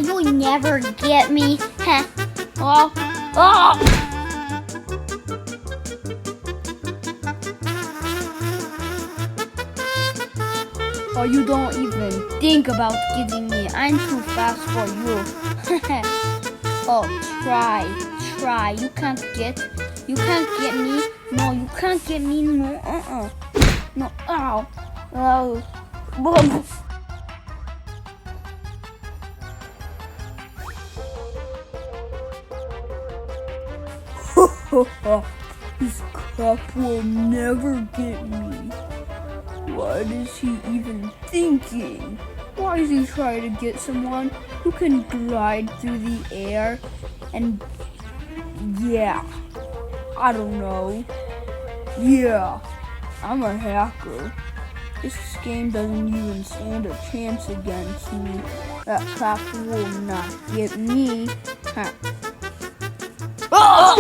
You'll never get me. Heh. Oh, oh. Oh, you don't even think about getting me. I'm too fast for you. Oh, try. You can't get me. No, you can't get me. No, no, ow. Oh, boom. This crap will never get me. What is he even thinking? Why is he trying to get someone who can glide through the air? And yeah, I don't know. Yeah, I'm a hacker. This game doesn't even stand a chance against me. That crap will not get me. Huh. Oh!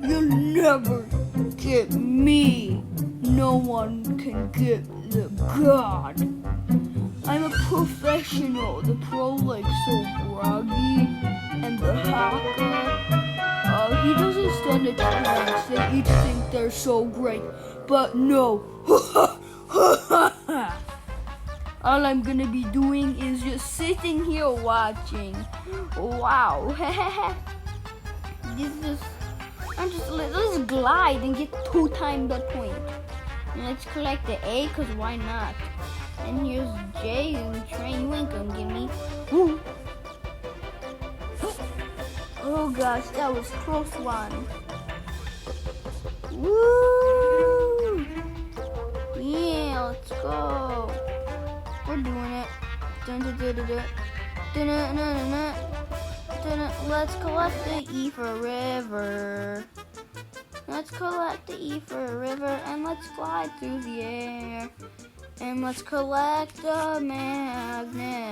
You'll never get me. No one can get the god. I'm a professional. The pro like so groggy, and the hacker, he doesn't stand a chance. They each think they're so great, but no. All I'm gonna be doing is just sitting here watching. Wow. Let's glide and get 2 times the point. And let's collect the A, cause why not? And here's J and train. You ain't gonna get me. Woo. Oh gosh, that was close one. Woo! Yeah, let's go. We're doing it. Let's collect the E for river. Let's collect the E for a river, and let's fly through the air. And let's collect the magnet.